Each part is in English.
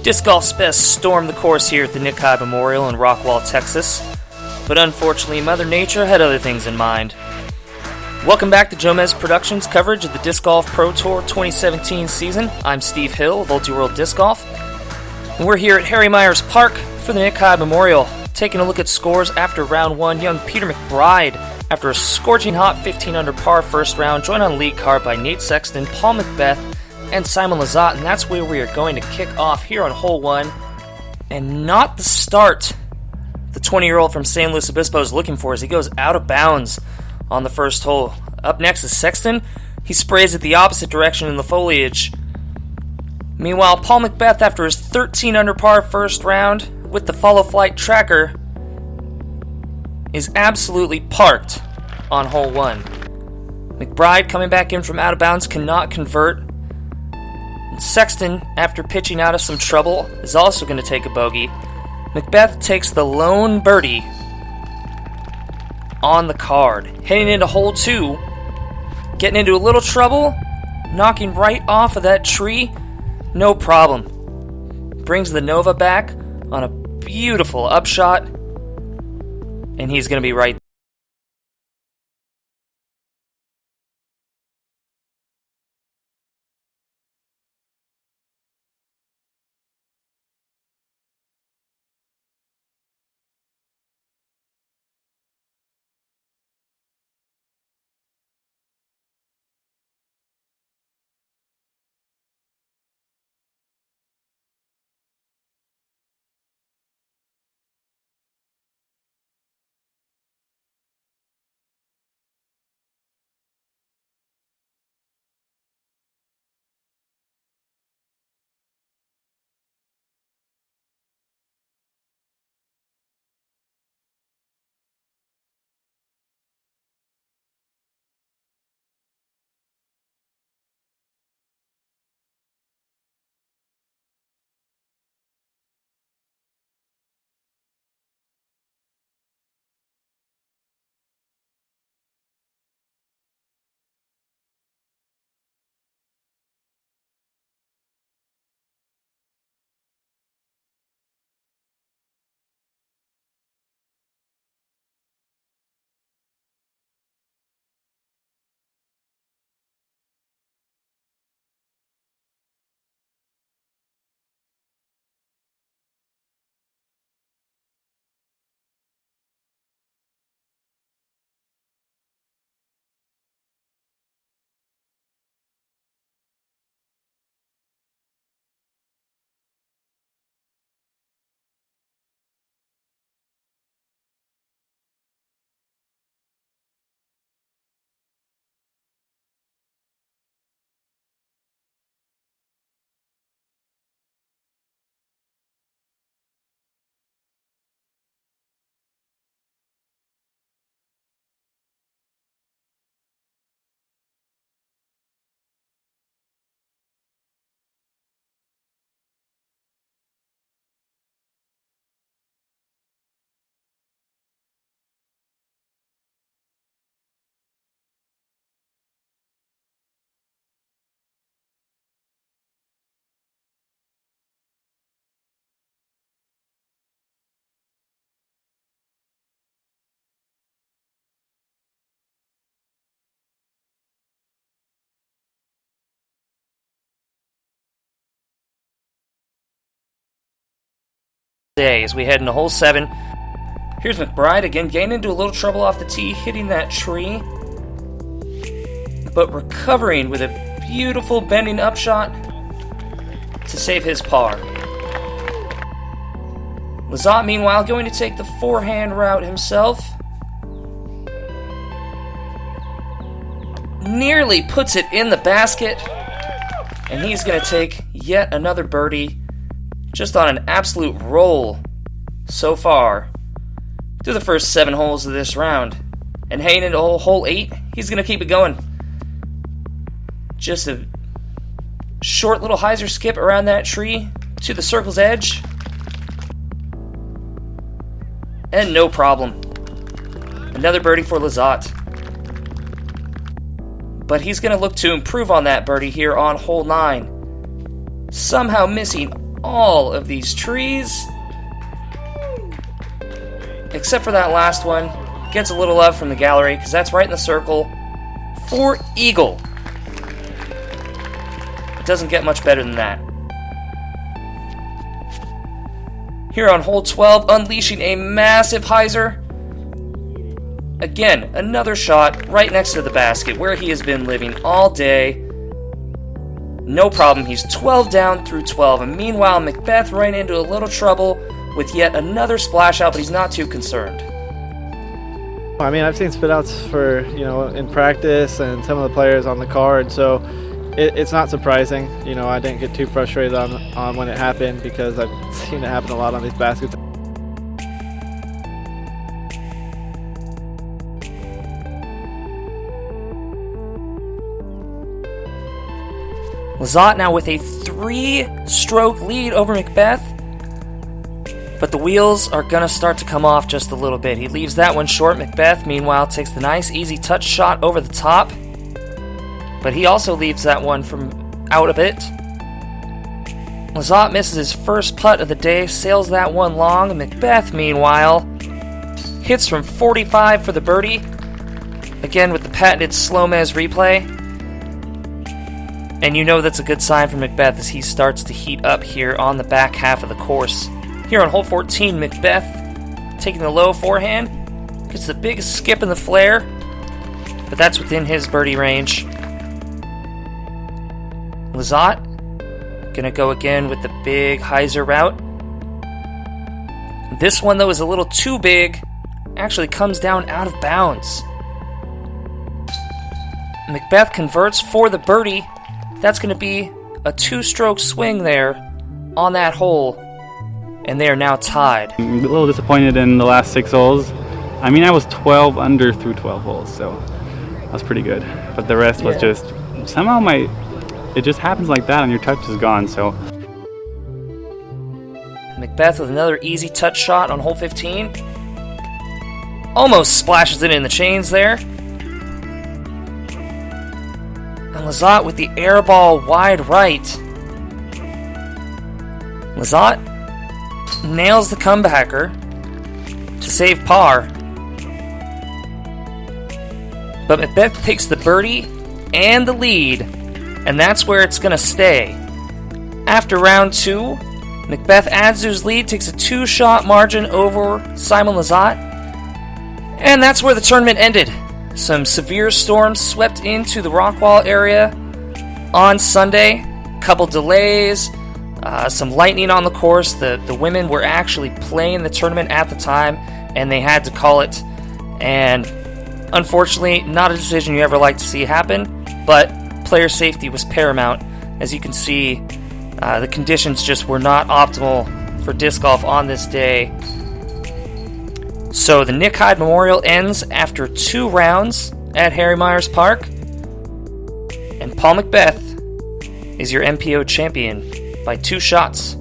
Disc golf specs stormed the course here at the Nick Hyde Memorial in Rockwall, Texas, but unfortunately Mother Nature had other things in mind. Welcome back to Jomez Productions coverage of the Disc Golf Pro Tour 2017 season. I'm Steve Hill of Ultiworld Disc Golf, and we're here at Harry Myers Park for the Nick Hyde Memorial, taking a look at scores after round one. Young Peter McBride, after a scorching hot 15 under par first round, joined on lead card by Nate Sexton, Paul McBeth, and Simon Lizotte, and that's where we are going to kick off here on hole one. And not the start the 20-year-old from San Luis Obispo is looking for as he goes out of bounds on the first hole. Up next is Sexton. He sprays it the opposite direction in the foliage. Meanwhile, Paul McBeth, after his 13 under par first round with the follow flight tracker, is absolutely parked on hole one. McBride, coming back in from out of bounds, cannot convert. Sexton, after pitching out of some trouble, is also going to take a bogey. McBeth takes the lone birdie on the card. Heading into hole two, getting into a little trouble, knocking right off of that tree, no problem. Brings the Nova back on a beautiful upshot, and he's going to be right there. As we head into hole 7. Here's McBride again, getting into a little trouble off the tee, hitting that tree, but recovering with a beautiful bending upshot to save his par. Lizotte, meanwhile, going to take the forehand route himself. Nearly puts it in the basket, and he's going to take yet another birdie, just on an absolute roll so far through the first 7 holes of this round. And heading into hole 8, he's going to keep it going. Just a short little hyzer skip around that tree to the circle's edge. And no problem. Another birdie for Lizotte. But he's going to look to improve on that birdie here on hole 9. Somehow missing all of these trees. Except for that last one. Gets a little love from the gallery because that's right in the circle for eagle. It doesn't get much better than that. Here on hole 12, unleashing a massive hyzer. Again, another shot right next to the basket where he has been living all day. No problem, he's 12 down through 12. And meanwhile, McBeth ran into a little trouble with yet another splash out, but he's not too concerned. I mean, I've seen spit outs for, in practice and some of the players on the card, so it's not surprising. I didn't get too frustrated on when it happened because I've seen it happen a lot on these baskets. Lizotte now with a 3-stroke lead over McBeth. But the wheels are going to start to come off just a little bit. He leaves that one short. McBeth, meanwhile, takes the nice, easy touch shot over the top. But he also leaves that one from out a bit. Lizotte misses his first putt of the day, sails that one long. And McBeth, meanwhile, hits from 45 for the birdie. Again with the patented Jomez replay. And you know that's a good sign for McBeth as he starts to heat up here on the back half of the course. Here on hole 14, McBeth taking the low forehand, gets the big skip in the flare, but that's within his birdie range. Lizotte gonna go again with the big hyzer route. This one though is a little too big, actually comes down out of bounds. McBeth converts for the birdie. That's gonna be a 2-stroke swing there on that hole. And they are now tied. I'm a little disappointed in the last 6 holes. I mean, I was 12 under through 12 holes, so that was pretty good. But the rest was just, somehow it just happens like that and your touch is gone, so. McBeth with another easy touch shot on hole 15. Almost splashes it in the chains there. And Lizotte with the air ball wide right. Lizotte nails the comebacker to save par. But McBeth takes the birdie and the lead, and that's where it's going to stay. After round 2, McBeth adds to his lead, takes a 2-shot margin over Simon Lizotte, and that's where the tournament ended. Some severe storms swept into the Rockwall area on Sunday, couple delays, some lightning on the course. The women were actually playing the tournament at the time, and they had to call it. And unfortunately, not a decision you ever like to see happen, but player safety was paramount. As you can see, the conditions just were not optimal for disc golf on this day. So the Nick Hyde Memorial ends after 2 rounds at Harry Myers Park, and Paul McBeth is your MPO champion by 2 shots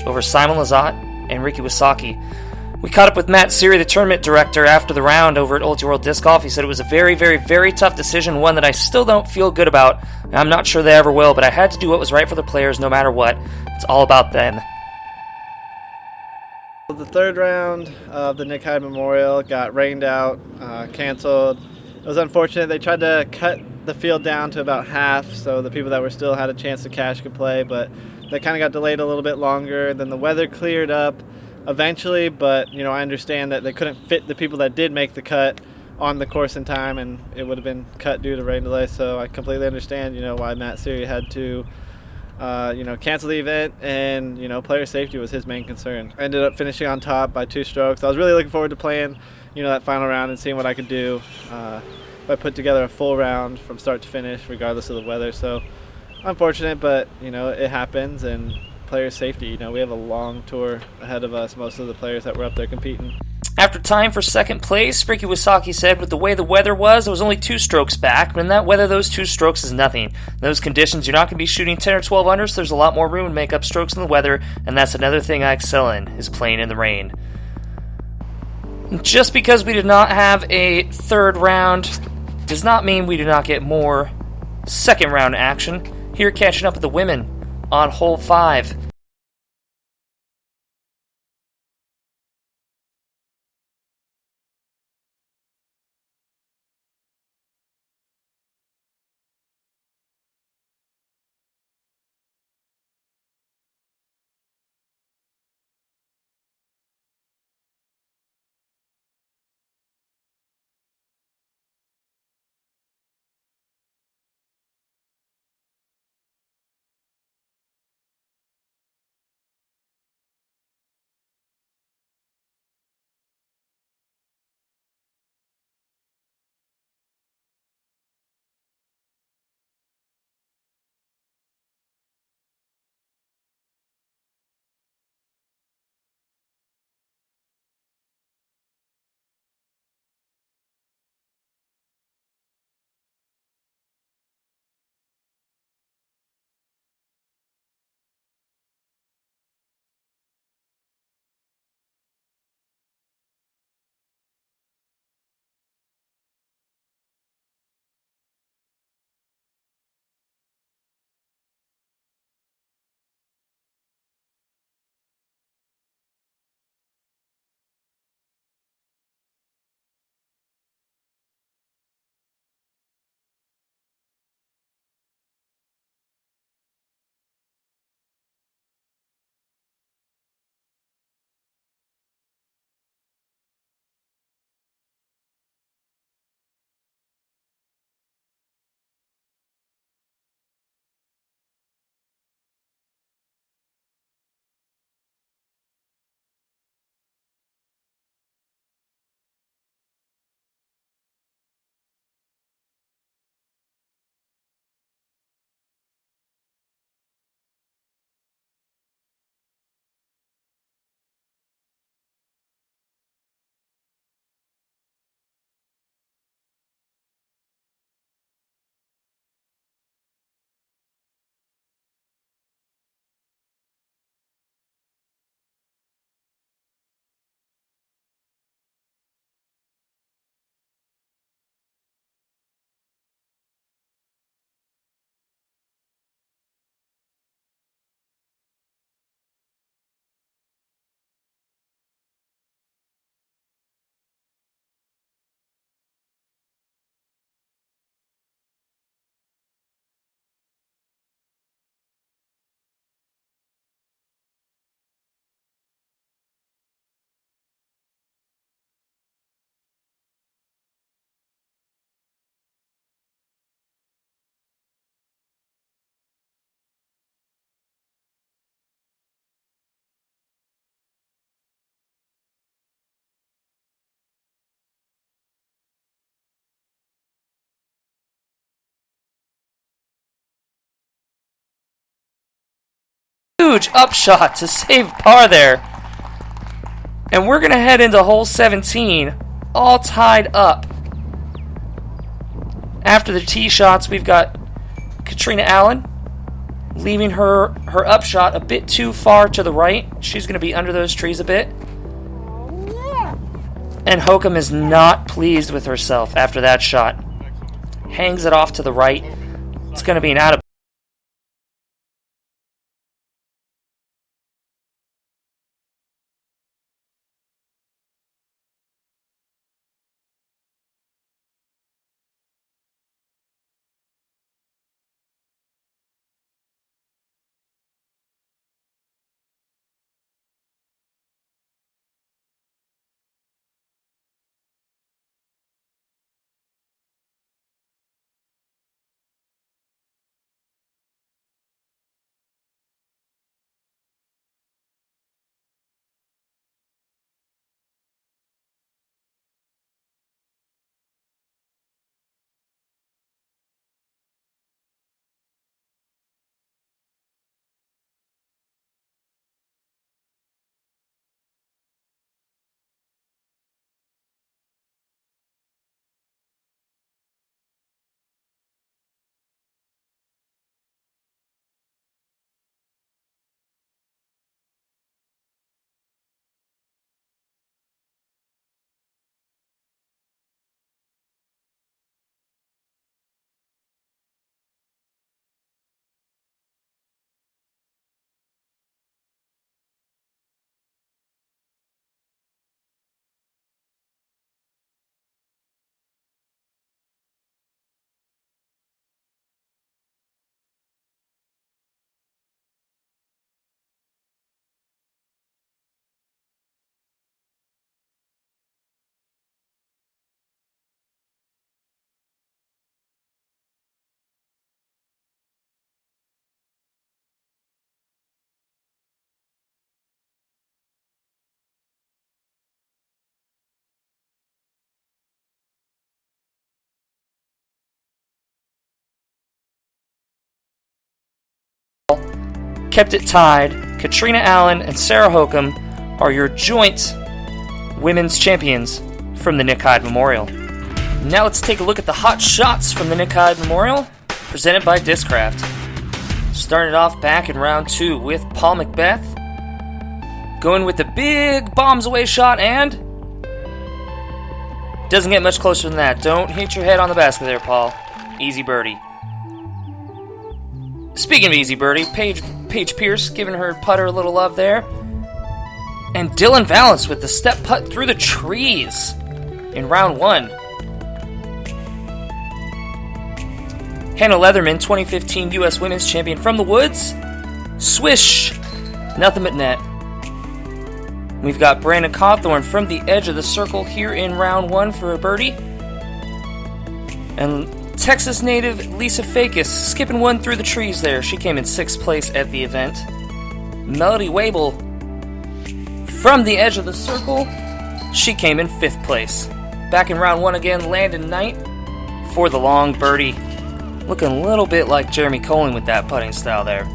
over Simon Lizotte and Ricky Wysocki. We caught up with Matt Seary, the tournament director, after the round over at Ultiworld Disc Golf. He said it was a very, very, very tough decision, one that I still don't feel good about, and I'm not sure they ever will, but I had to do what was right for the players no matter what. It's all about them. The 3rd round of the Nick Hyde Memorial got rained out, canceled. It was unfortunate. They tried to cut the field down to about half so the people that were still had a chance to cash could play, but that kind of got delayed a little bit longer. Then the weather cleared up eventually, but I understand that they couldn't fit the people that did make the cut on the course in time, and it would have been cut due to rain delay. So I completely understand why Matt Seary had to cancel the event, and player safety was his main concern. I ended up finishing on top by 2 strokes. I was really looking forward to playing that final round and seeing what I could do if I put together a full round from start to finish regardless of the weather. So unfortunate, but it happens, and player safety, we have a long tour ahead of us, most of the players that were up there competing. After tying for 2nd place, Ricky Wysocki said with the way the weather was, it was only 2 strokes back, but in that weather, those 2 strokes is nothing. In those conditions, you're not going to be shooting 10 or 12 under, so there's a lot more room to make up strokes in the weather, and that's another thing I excel in, is playing in the rain. Just because we did not have a 3rd round does not mean we do not get more 2nd round action. Here catching up with the women on hole 5. huge upshot to save par there. And we're going to head into hole 17, all tied up. After the tee shots, we've got Katrina Allen leaving her upshot a bit too far to the right. She's going to be under those trees a bit. And Hokum is not pleased with herself after that shot. Hangs it off to the right. It's going to be an out of kept it tied. Katrina Allen and Sarah Hokum are your joint women's champions from the Nick Hyde Memorial. Now let's take a look at the hot shots from the Nick Hyde Memorial, presented by Discraft. Started off back in round 2 with Paul McBeth, going with the big bombs away shot, and doesn't get much closer than that. Don't hit your head on the basket there, Paul. Easy birdie. Speaking of easy birdie, Paige Pierce giving her putter a little love there. And Dylan Valance with the step putt through the trees in round 1. Hannah Leatherman, 2015 U.S. Women's Champion from the woods. Swish! Nothing but net. We've got Brandon Cawthorn from the edge of the circle here in round 1 for a birdie. And Texas native Lisa Fakis skipping one through the trees there. She came in 6th place at the event. Melody Wable from the edge of the circle. She came in 5th place. Back in round 1 again, Landon Knight for the long birdie. Looking a little bit like Jeremy Colling with that putting style there.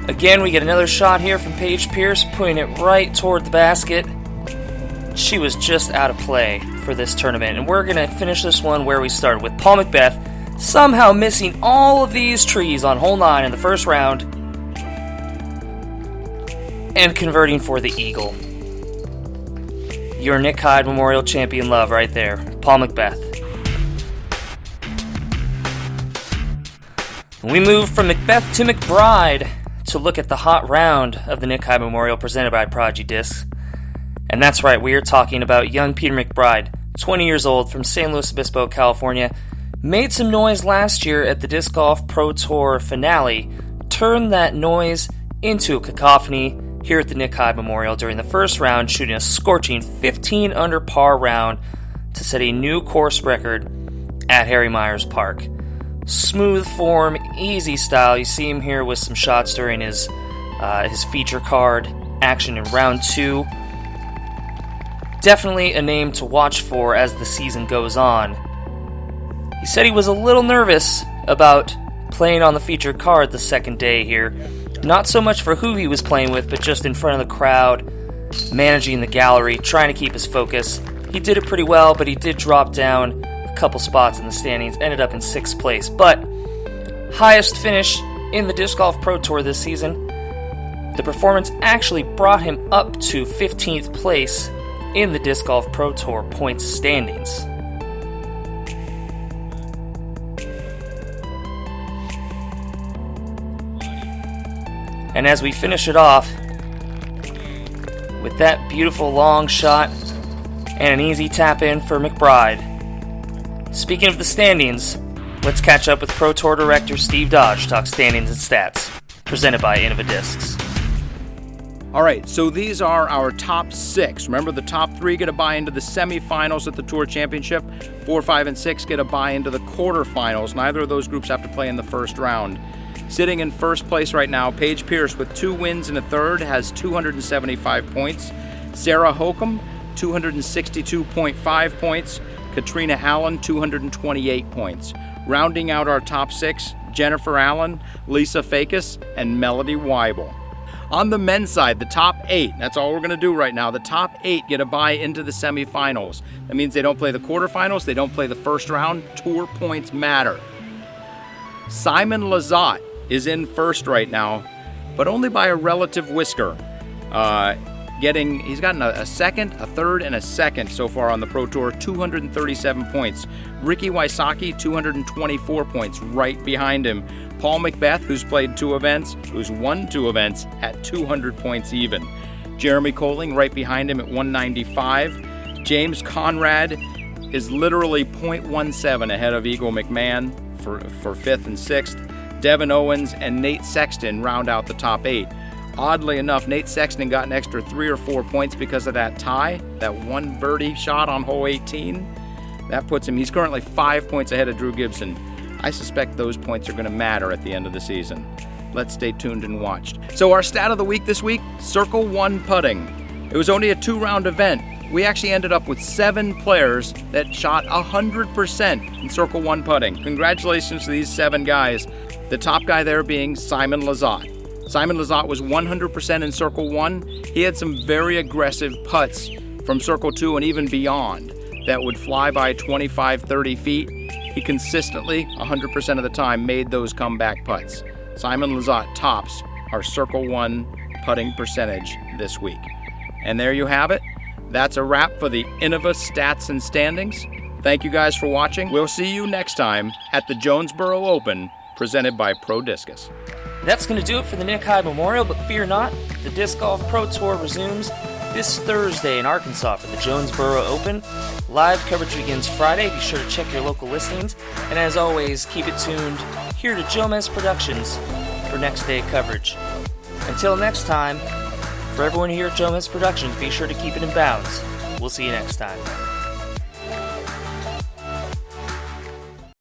Again, we get another shot here from Paige Pierce, putting it right toward the basket. She was just out of play for this tournament, and we're going to finish this one where we started, with Paul McBeth somehow missing all of these trees on hole 9 in the first round and converting for the eagle. Your Nick Hyde Memorial champion love right there, Paul McBeth. We move from McBeth to McBride to look at the hot round of the Nick Hyde Memorial presented by Prodigy Discs. And that's right, we are talking about young Peter McBride, 20 years old, from San Luis Obispo, California. Made some noise last year at the Disc Golf Pro Tour finale, turned that noise into a cacophony here at the Nick Hyde Memorial during the first round, shooting a scorching 15 under par round to set a new course record at Harry Myers Park. Smooth form, easy style. You see him here with some shots during his feature card action in round 2. Definitely a name to watch for as the season goes on. He said he was a little nervous about playing on the featured card the second day here. Not so much for who he was playing with, but just in front of the crowd, managing the gallery, trying to keep his focus. He did it pretty well, but he did drop down a couple spots in the standings, ended up in 6th place. But highest finish in the Disc Golf Pro Tour this season. The performance actually brought him up to 15th place in the Disc Golf Pro Tour points standings. And as we finish it off with that beautiful long shot and an easy tap in for McBride. Speaking of the standings, let's catch up with Pro Tour Director Steve Dodge to talk standings and stats, presented by Innova Discs. All right, so these are our top 6. Remember, the top 3 get a bye into the semifinals at the Tour Championship. 4, 5, and 6 get a bye into the quarterfinals. Neither of those groups have to play in the first round. Sitting in first place right now, Paige Pierce with 2 wins and a third has 275 points. Sarah Holcomb, 262.5 points. Katrina Allen, 228 points. Rounding out our top 6, Jennifer Allen, Lisa Fakis, and Melody Weibel. On the men's side, the top 8, that's all we're going to do right now. The top 8 get a bye into the semifinals. That means they don't play the quarterfinals, they don't play the first round. Tour points matter. Simon Lizotte is in first right now, but only by a relative whisker. He's gotten a second, a third, and a second so far on the Pro Tour, 237 points. Ricky Wysocki, 224 points, right behind him. Paul McBeth, who's played 2 events, who's won 2 events, at 200 points even. Jeremy Coling right behind him at 195. James Conrad is literally 0.17 ahead of Eagle McMahon for 5th and 6th. Devin Owens and Nate Sexton round out the top 8. Oddly enough, Nate Sexton got an extra 3 or 4 points because of that tie, that one birdie shot on hole 18. That puts him, he's currently 5 points ahead of Drew Gibson. I suspect those points are going to matter at the end of the season. Let's stay tuned and watch. So our stat of the week this week, Circle 1 putting. It was only a 2-round event. We actually ended up with 7 players that shot 100% in Circle 1 putting. Congratulations to these 7 guys. The top guy there being Simon Lizotte. Simon Lizotte was 100% in Circle 1. He had some very aggressive putts from Circle 2 and even beyond that would fly by 25, 30 feet. He consistently, 100% of the time, made those comeback putts. Simon Lizotte tops our Circle 1 putting percentage this week. And there you have it. That's a wrap for the Innova Stats and Standings. Thank you guys for watching. We'll see you next time at the Jonesboro Open, presented by Pro Discus. That's going to do it for the Nick Hyde Memorial, but fear not, the Disc Golf Pro Tour resumes this Thursday in Arkansas for the Jonesboro Open. Live coverage begins Friday. Be sure to check your local listings. And as always, keep it tuned here to Jomez Productions for next day coverage. Until next time, for everyone here at Jomez Productions, be sure to keep it in bounds. We'll see you next time.